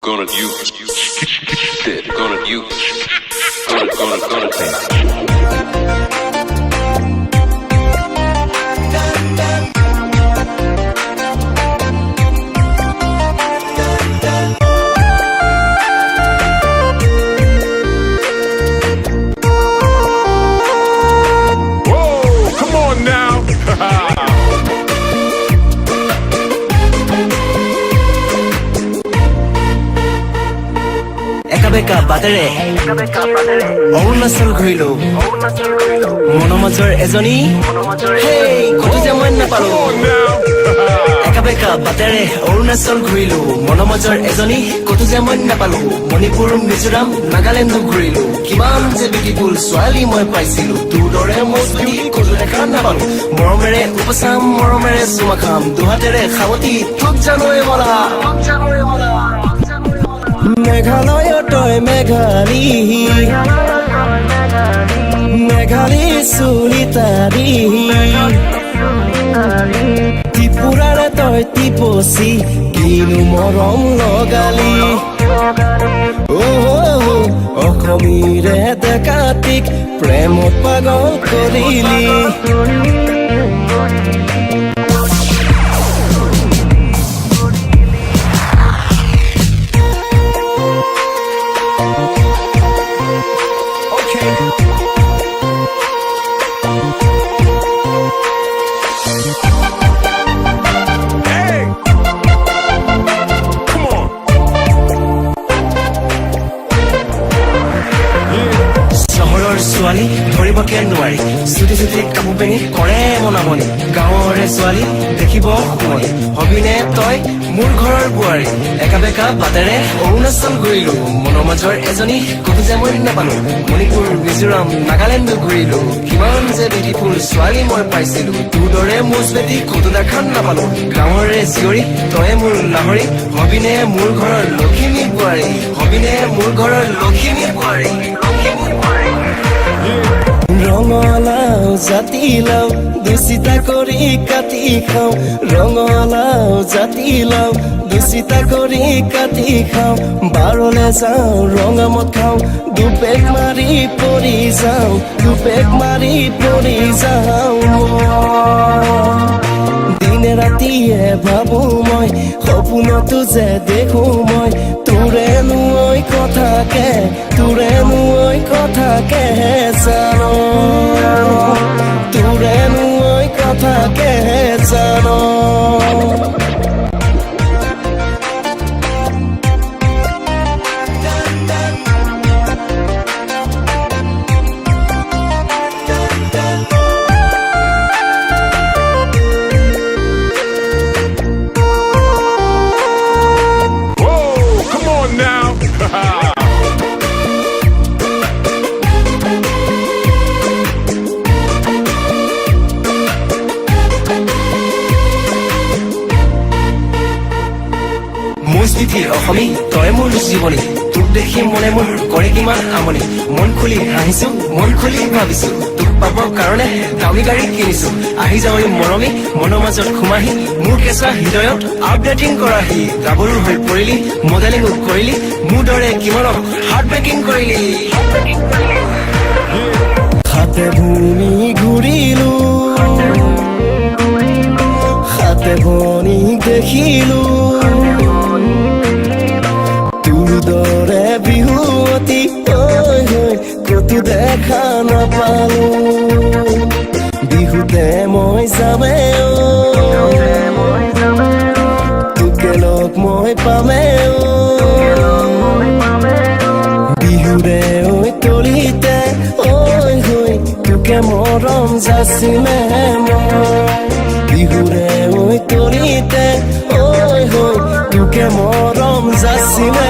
Gonna use it. Gonna use it. Gonna. Whoa, come on now. একাবেকা বাটেৰে অৰুণাচল ঘূৰিলো মনৰ মাজৰ এজনী হেই ক'তো যে মই নাপালো একাবেকা বাটেৰে অৰুণাচল ঘূৰিলো মনৰ মাজৰ এজনী ক'তো যে মই নাপালো মণিপুৰ মিজোৰাম নাগালেণ্ড ঘূৰিলো কিমান যে বিউটিফুল ছোৱালী মই পাইছিলো তোৰ দৰে মজবুতি ক'তো দেখা নাপালো মৰমেৰে উপচাম মৰমেৰে চুমা খাম দুহাতেৰে সাৱটি তোক জানোৱে বলা মেঘালয় তই মেঘালী মেঘালী চুলিতাৰী ত্ৰিপুৰাৰে তই টিপচি কিনো মৰম লগালি অসমীৰে ডেকাটিক প্ৰেমত পাগল কৰিলি ছোৱালী ধৰিবকে নোৱাৰি চুটি চুটি কাপোৰ পিন্ধি কৰে মনামনি গাঁৱৰে ছোৱালী দেখিব শুৱনি হবিনে তই মোৰ ঘৰৰ বোৱাৰী একাবেকা বাটেৰে অৰুণাচল ঘূৰিলো মনৰ মাজৰ এজনী ক'তো যে মই নাপালো মণিপুৰ মিজোৰাম নাগালেণ্ড ঘূৰিলো কিমান যে বিউটিফুল ছোৱালী মই পাইছিলো তোৰ দৰে মজবেটি ক'তো দেখা নাপালো গাঁৱৰে জীয়ৰী তই মোৰ লাহৰী হবিনে মোৰ ঘৰৰ লখিমী বোৱাৰী হবিনে মোৰ ঘৰৰ লখিমী বোৱাৰী ৰঙালাও জাতিলাও দুচিতা কৰি কাটি খাওঁ ৰঙালাও জাতিলাও দুচিতা কৰি কাটি খাওঁ বাৰলে যাওঁ ৰঙামত খাওঁ দুপেক মাৰি পৰি যাওঁ দুপেক মাৰি পৰি যাওঁ দিনে ৰাতিয়ে ভাবো মই সপোনতো যে দেখো মই তোৰেনো ঐ কথাকে তোৰেনো ঐ কথাকে জানো তোৰেনো ঐ কথাকে জানো মজবিতিৰ অসমী তই মোৰ জীৱনী তোক দেখি মনে মোৰ কৰে কিমান আমনি মন খুলি হাঁহিছো মন খুলি ভাবিছো তোক পাবৰ কাৰণে দামী গাড়ী কিনিছো আহি যাওঁ মৰমী মনৰ মাজত সোমাহি মোৰ কেঁচা হৃদয়ত আপডেটিং কৰাহি গাভৰু হৈ পৰিলি মডেলিং কৰিলি মোৰ দৰে কিমানক হাৰ্ট ব্ৰেকিং কৰিলি হাতে ভূমি ঘূৰিলো হাতে ভনী দেখিলো দৰে বিহুৱতী ক'তো দেখা নাপালো বিহুতে মই যামে তোকে লগ মই পামে বিহুৰে ঐ তলিতে তোকে মৰম যাচিমে বিহুৰে ঐ তলিতে তোকে মৰম যাচিমে